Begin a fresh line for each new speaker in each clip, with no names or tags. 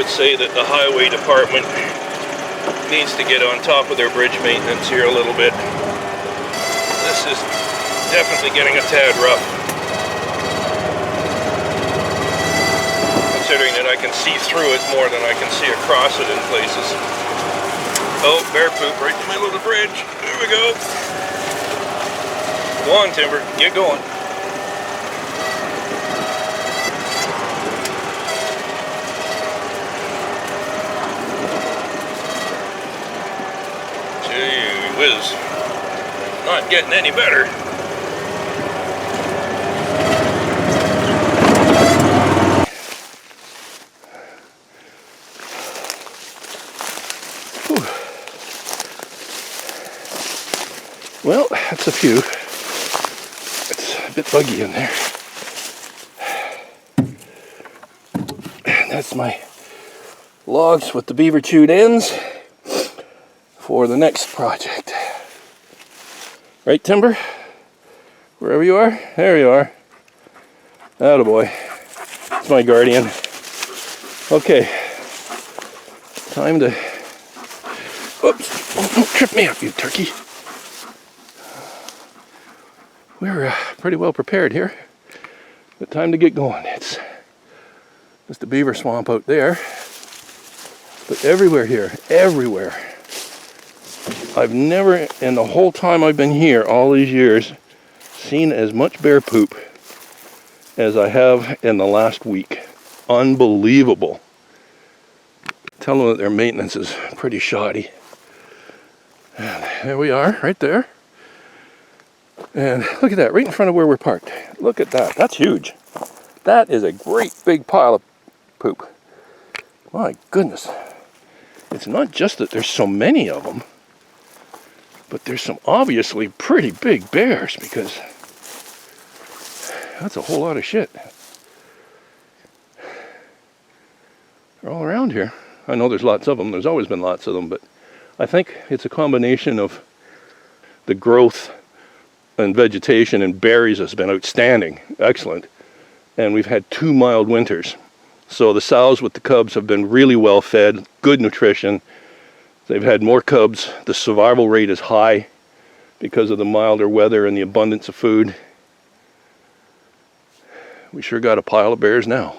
would say that the highway department needs to get on top of their bridge maintenance here a little bit. This is definitely getting a tad rough, considering that I can see through it more than I can see across it in places. Oh, bear poop right in the middle of the bridge. There we go. Go on, Timber, get going. Gee whiz, not getting any better. Whew. Well, that's a few. It's a bit buggy in there. And that's my logs with the beaver chewed ends for the next project. Right, Timber? Wherever you are? There you are. Attaboy. It's my guardian. Okay. Time to... Oops! Oh, don't trip me up, you turkey. We're pretty well prepared here. But time to get going. It's just a beaver swamp out there. But everywhere here, everywhere. I've never, in the whole time I've been here, all these years, seen as much bear poop as I have in the last week. Unbelievable. Tell them that their maintenance is pretty shoddy. And there we are, right there. And look at that, right in front of where we're parked. Look at that, that's huge. That is a great big pile of poop. My goodness. It's not just that there's so many of them, but there's some obviously pretty big bears, because that's a whole lot of shit. They're all around here. I know there's lots of them. There's always been lots of them, but I think it's a combination of the growth and vegetation and berries has been outstanding, excellent. And we've had 2 mild winters. So the sows with the cubs have been really well fed, good nutrition. They've had more cubs. The survival rate is high because of the milder weather and the abundance of food. We sure got a pile of bears now.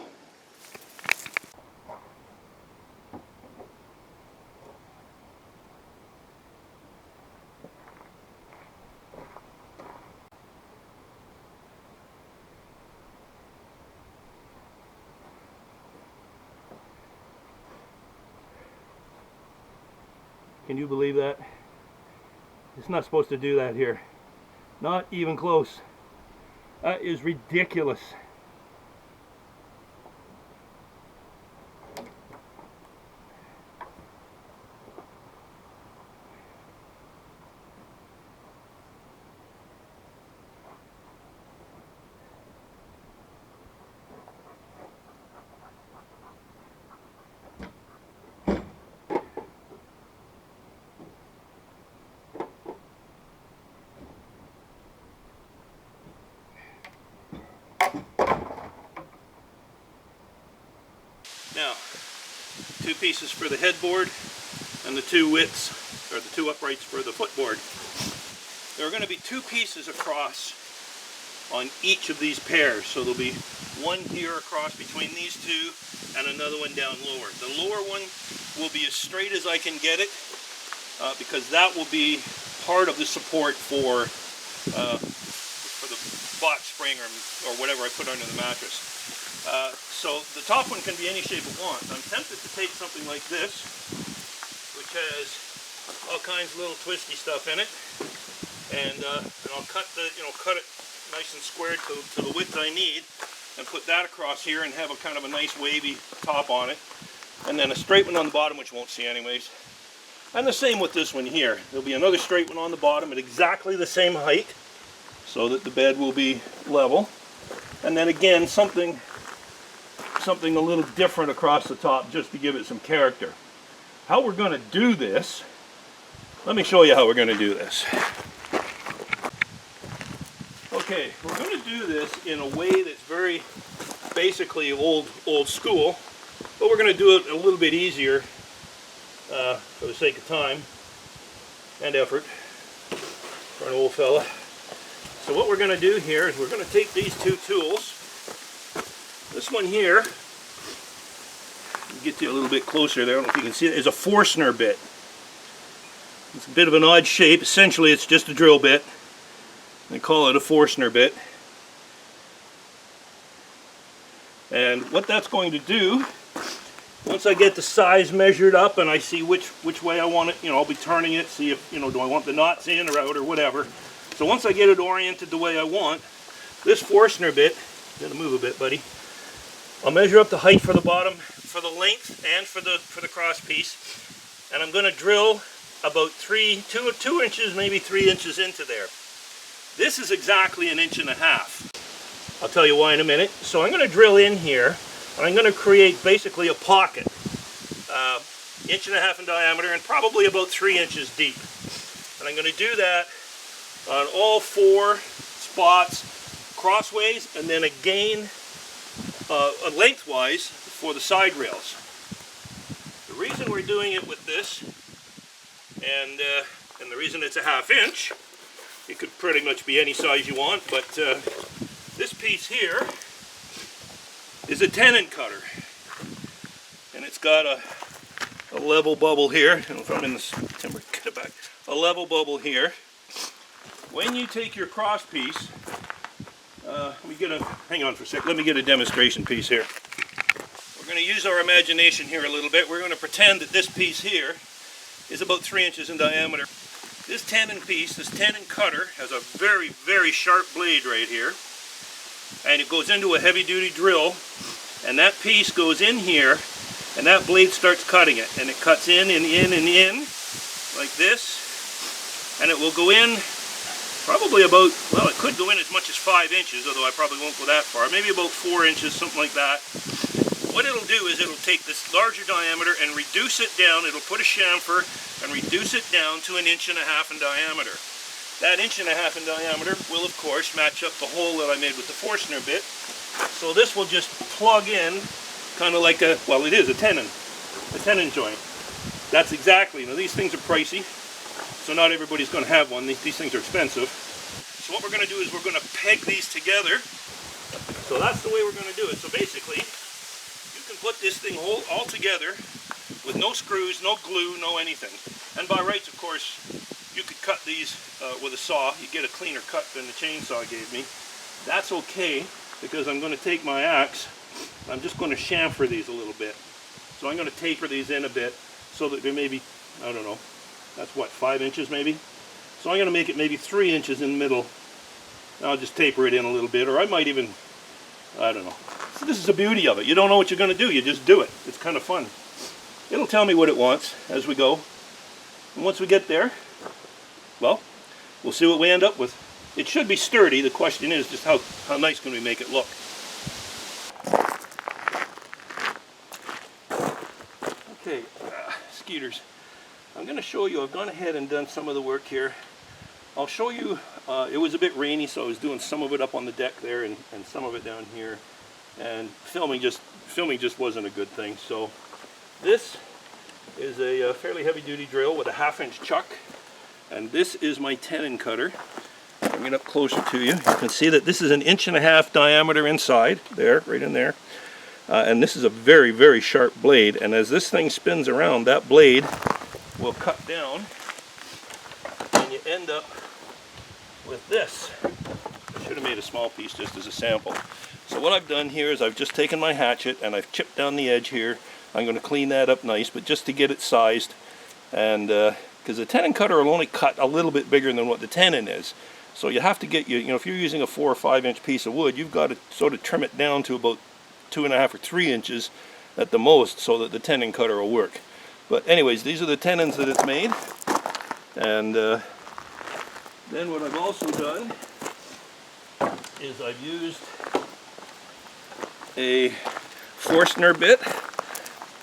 Can you believe that? It's not supposed to do that here. Not even close. That is ridiculous. Now, 2 pieces for the headboard and the 2 widths, or the 2 uprights for the footboard. There are going to be 2 pieces across on each of these pairs. So there'll be one here across between these 2 and another one down lower. The lower one will be as straight as I can get it because that will be part of the support for the box spring or whatever I put under the mattress. So the top one can be any shape it wants. I'm tempted to take something like this, which has all kinds of little twisty stuff in it, and I'll cut it nice and square to the width I need, and put that across here and have a kind of a nice wavy top on it, and then a straight one on the bottom, which you won't see anyways. And the same with this one here. There'll be another straight one on the bottom at exactly the same height, so that the bed will be level. And then again, something a little different across the top just to give it some character. How we're going to do this, let me show you how we're going to do this. Okay, we're going to do this in a way that's very basically old school, but we're going to do it a little bit easier for the sake of time and effort for an old fella. So what we're going to do here is we're going to take these two tools. This one here, get you a little bit closer there, I don't know if you can see it, is a Forstner bit. It's a bit of an odd shape. Essentially it's just a drill bit. They call it a Forstner bit. And what that's going to do, once I get the size measured up and I see which way I want it, you know, I'll be turning it, see if, you know, do I want the knots in or out or whatever. So once I get it oriented the way I want, this Forstner bit, gotta move a bit, buddy. I'll measure up the height for the bottom, for the length, and for the cross piece, and I'm going to drill about 2 inches, maybe 3 inches into there. This is exactly 1.5 inches. I'll tell you why in a minute. So I'm going to drill in here, and I'm going to create basically a pocket, 1.5 inches in diameter and probably about 3 inches deep. And I'm going to do that on all 4 spots, crossways, and then again lengthwise for the side rails. The reason we're doing it with this, and the reason it's a 1/2 inch, it could pretty much be any size you want, but this piece here is a tenon cutter, and it's got a level bubble here. I don't know if I'm in this timber, get it back. A level bubble here. When you take your cross piece, hang on for a sec, let me get a demonstration piece here. We're going to use our imagination here a little bit. We're going to pretend that this piece here is about 3 inches in diameter. This tenon piece, this tenon cutter, has a very, very sharp blade right here. And it goes into a heavy-duty drill. And that piece goes in here, and that blade starts cutting it. And it cuts in and in and in, like this. And it will go in probably about, well, it could go in as much as 5 inches, although I probably won't go that far. Maybe about 4 inches, something like that. What it'll do is it'll take this larger diameter and reduce it down. It'll put a chamfer and reduce it down to 1.5 inches in diameter. That 1.5 inches in diameter will, of course, match up the hole that I made with the Forstner bit. So this will just plug in, kind of like a, well, it is a tenon joint. That's exactly, you know, these things are pricey, so not everybody's going to have one. These things are expensive. So what we're going to do is we're going to peg these together. So that's the way we're going to do it. So basically, you can put this thing all together with no screws, no glue, no anything. And by rights, of course, you could cut these with a saw. You get a cleaner cut than the chainsaw gave me. That's okay, because I'm going to take my axe. I'm just going to chamfer these a little bit. So I'm going to taper these in a bit so that they maybe, I don't know, that's what, 5 inches maybe? So I'm going to make it maybe 3 inches in the middle. I'll just taper it in a little bit, or I might even, I don't know. So this is the beauty of it. You don't know what you're going to do, you just do it. It's kind of fun. It'll tell me what it wants as we go. And once we get there, well, we'll see what we end up with. It should be sturdy. The question is just how nice can we make it look. Okay, skeeters. I'm going to show you, I've gone ahead and done some of the work here. I'll show you, it was a bit rainy, so I was doing some of it up on the deck there and some of it down here. And filming just wasn't a good thing. So this is a fairly heavy-duty drill with a 1/2 inch chuck. And this is my tenon cutter. Bring it up closer to you. You can see that this is 1.5 inches diameter inside, there, right in there. And this is a very, very sharp blade. And as this thing spins around, that blade will cut down, and you end up with this. I should have made a small piece just as a sample. So what I've done here is I've just taken my hatchet and I've chipped down the edge here. I'm going to clean that up nice, but just to get it sized, and because the tenon cutter will only cut a little bit bigger than what the tenon is. So you have to get, you know, if you're using a 4 or 5 inch piece of wood, you've got to sort of trim it down to about 2.5 or 3 inches at the most, so that the tenon cutter will work. But anyways, these are the tenons that it's made. And then what I've also done is I've used a Forstner bit.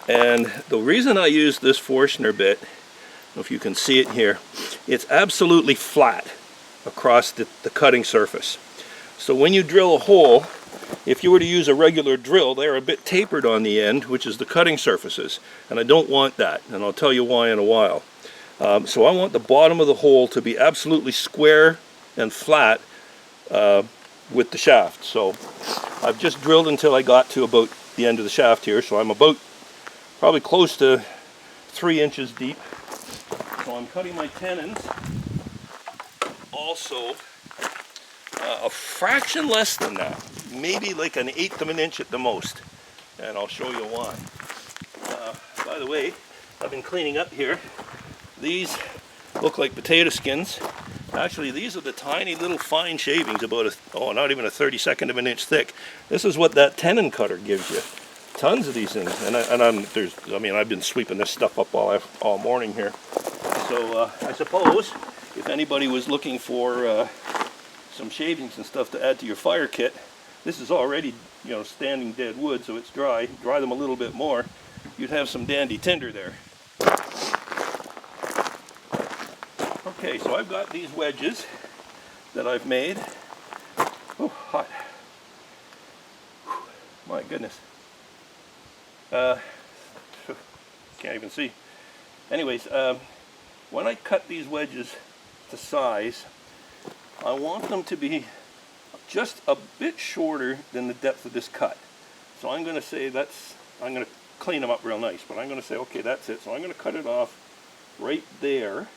And the reason I use this Forstner bit, I don't know if you can see it here, it's absolutely flat across the cutting surface. So when you drill a hole, if you were to use a regular drill, they're a bit tapered on the end, which is the cutting surfaces, and I don't want that, and I'll tell you why in a while. So I want the bottom of the hole to be absolutely square and flat with the shaft. So I've just drilled until I got to about the end of the shaft here, so I'm about probably close to 3 inches deep. So I'm cutting my tenons also a fraction less than that, maybe like 1/8 of an inch at the most, and I'll show you why. By the way, I've been cleaning up here. These look like potato skins. Actually, these are the tiny little fine shavings, about not even a 32nd of an inch thick. This is what that tenon cutter gives you. Tons of these things, and I've been sweeping this stuff up all morning here. So I suppose if anybody was looking for some shavings and stuff to add to your fire kit, this is already, standing dead wood, so it's dry. Dry them a little bit more, you'd have some dandy tinder there. Okay, so I've got these wedges that I've made. Oh, hot. My goodness. Can't even see. Anyways, when I cut these wedges to size, I want them to be just a bit shorter than the depth of this cut. So I'm going to say I'm going to clean them up real nice, but I'm going to say, okay, that's it. So I'm going to cut it off right there.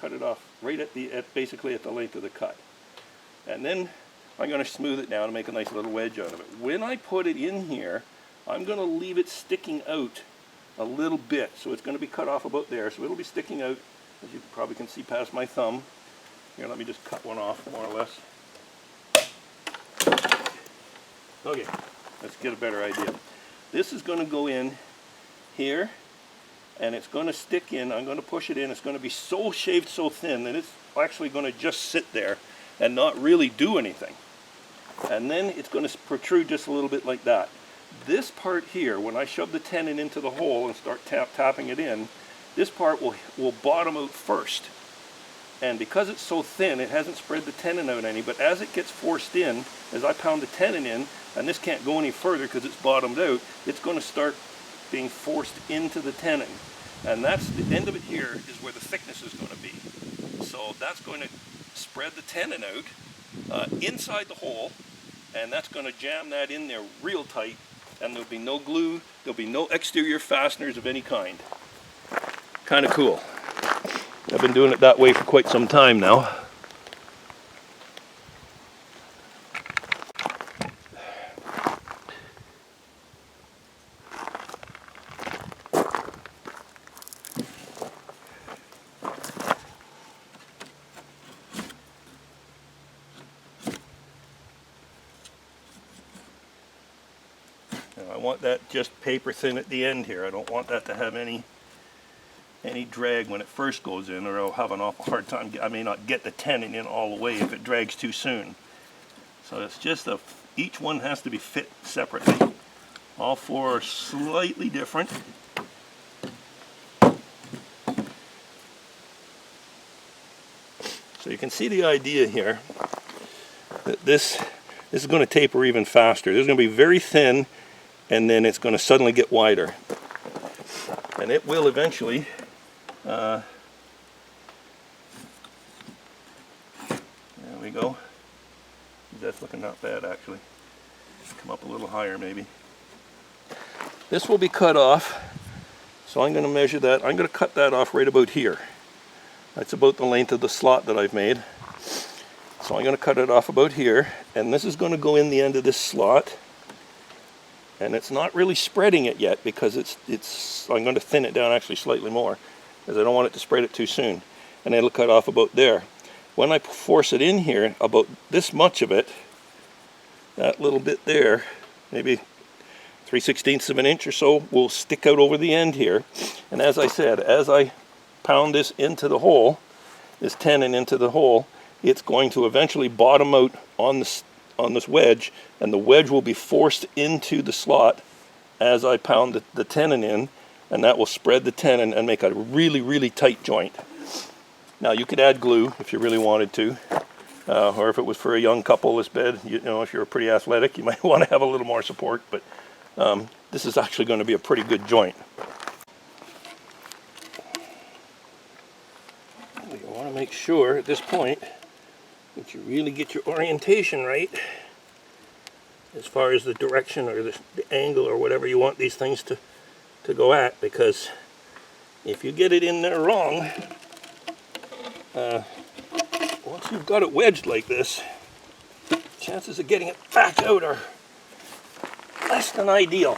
Cut it off right basically at the length of the cut. And then I'm going to smooth it down and make a nice little wedge out of it. When I put it in here, I'm going to leave it sticking out a little bit. So it's going to be cut off about there. So it'll be sticking out, as you probably can see past my thumb. Here, let me just cut one off more or less. Okay, let's get a better idea. This is going to go in here, and it's going to stick in. I'm going to push it in. It's going to be so shaved so thin that it's actually going to just sit there and not really do anything. And then it's going to protrude just a little bit like that. This part here, when I shove the tenon into the hole and start tapping it in, this part will bottom out first. And because it's so thin, it hasn't spread the tenon out any, but as it gets forced in, as I pound the tenon in, and this can't go any further because it's bottomed out, it's going to start being forced into the tenon. And that's the end of it here is where the thickness is going to be. So that's going to spread the tenon out inside the hole, and that's going to jam that in there real tight, and there'll be no glue, there'll be no exterior fasteners of any kind. Kind of cool. I've been doing it that way for quite some time now. Now I want that just paper thin at the end here. I don't want that to have any drag when it first goes in, or I'll have an awful hard time. I may not get the tenon in all the way if it drags too soon. So it's just each one has to be fit separately. All four are slightly different. So you can see the idea here that this is going to taper even faster. This is going to be very thin, and then it's going to suddenly get wider. And it will eventually there we go. That's looking not bad actually. Come up a little higher maybe. This will be cut off, so I'm going to measure that. I'm going to cut that off right about here. That's about the length of the slot that I've made. So I'm going to cut it off about here, and this is going to go in the end of this slot. And it's not really spreading it yet because I'm going to thin it down actually slightly more, because I don't want it to spread it too soon. And it'll cut off about there. When I force it in here, about this much of it, that little bit there, maybe 3/16 of an inch or so, will stick out over the end here. And as I said, as I pound this into the hole, this tenon into the hole, it's going to eventually bottom out on this wedge, and the wedge will be forced into the slot as I pound the tenon in, and that will spread the tenon and make a really, really tight joint. Now you could add glue if you really wanted to, or if it was for a young couple, this bed, you know, if you're pretty athletic, you might want to have a little more support, but this is actually going to be a pretty good joint. You want to make sure at this point that you really get your orientation right as far as the direction or the angle or whatever you want these things to go at, because if you get it in there wrong, once you've got it wedged like this, chances of getting it back out are less than ideal.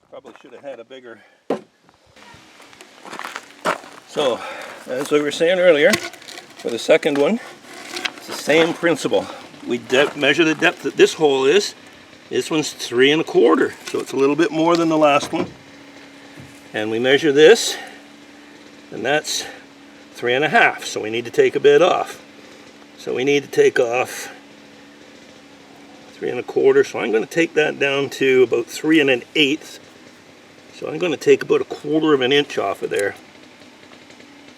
Probably should have had a bigger. So, as we were saying earlier, for the second one, it's the same principle. We measure the depth that this hole is. This one's 3 1/4, so it's a little bit more than the last one. And we measure this, and that's 3 1/2, so we need to take a bit off. So we need to take off 3 1/4, so I'm going to take that down to about 3 1/8. So I'm going to take about 1/4 of an inch off of there.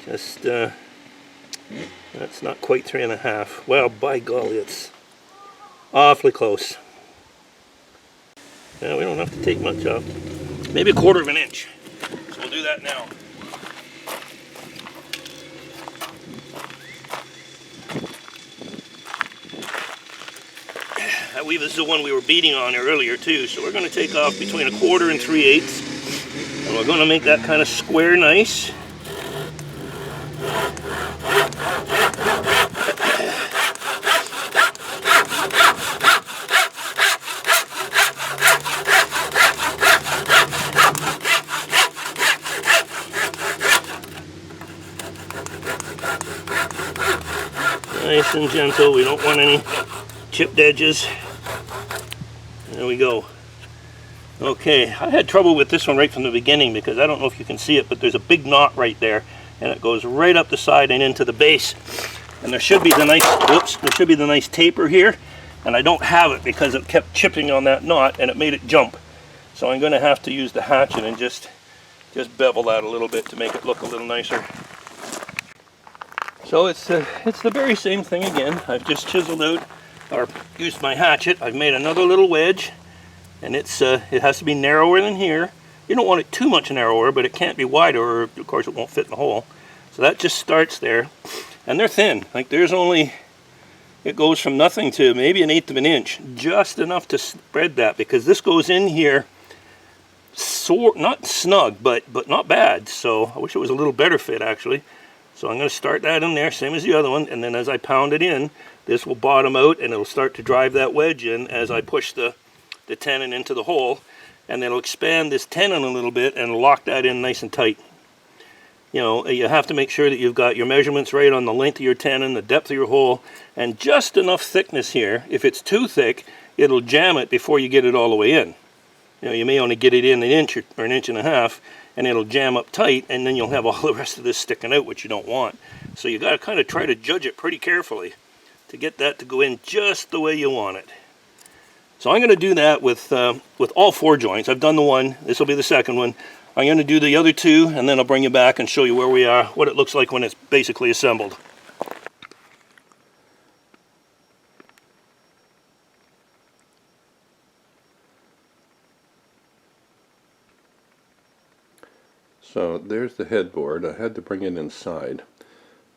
Just, that's not quite 3 1/2. Well, by golly, it's awfully close. Now, we don't have to take much off. Maybe 1/4 of an inch. So we'll do that now. That weave is the one we were beating on earlier too, so we're going to take off between 1/4 and 3/8, and we're going to make that kind of square nice. Nice and gentle, we don't want any chipped edges. There we go. Okay, I had trouble with this one right from the beginning because I don't know if you can see it, but there's a big knot right there, and it goes right up the side and into the base. And there should be the nice, whoops, there should be the nice taper here, and I don't have it because it kept chipping on that knot and it made it jump. So I'm going to have to use the hatchet and just bevel that a little bit to make it look a little nicer. So it's the very same thing again. I've just chiseled out, or used my hatchet. I've made another little wedge, and it has to be narrower than here. You don't want it too much narrower, but it can't be wider, or of course it won't fit in the hole. So that just starts there, and they're thin. Like there's only, it goes from nothing to maybe 1/8 of an inch, just enough to spread that, because this goes in here, not snug, but not bad. So I wish it was a little better fit actually. So I'm going to start that in there, same as the other one, and then as I pound it in, this will bottom out and it'll start to drive that wedge in as I push the tenon into the hole, and it'll expand this tenon a little bit and lock that in nice and tight. You know, you have to make sure that you've got your measurements right on the length of your tenon, the depth of your hole, and just enough thickness here. If it's too thick, it'll jam it before you get it all the way in. You know, you may only get it in 1 inch or 1.5 inches, and it'll jam up tight, and then you'll have all the rest of this sticking out, which you don't want. So you got to kind of try to judge it pretty carefully to get that to go in just the way you want it. So I'm going to do that with all 4 joints. I've done the one. This will be the second one. I'm going to do the other 2, and then I'll bring you back and show you where we are, what it looks like when it's basically assembled.
So there's the headboard. I had to bring it inside.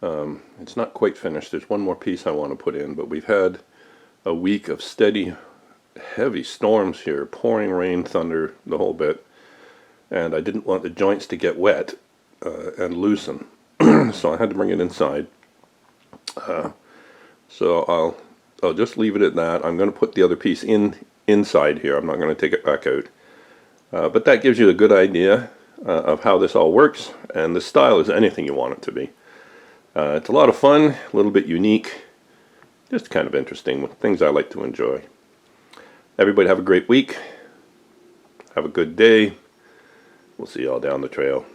It's not quite finished. There's one more piece I want to put in, but we've had a week of steady, heavy storms here, pouring rain, thunder, the whole bit, and I didn't want the joints to get wet and loosen, so I had to bring it inside. So I'll just leave it at that. I'm going to put the other piece in inside here. I'm not going to take it back out. But that gives you a good idea of how this all works, and the style is anything you want it to be. It's a lot of fun, a little bit unique, just kind of interesting, things I like to enjoy. Everybody have a great week. Have a good day. We'll see you all down the trail.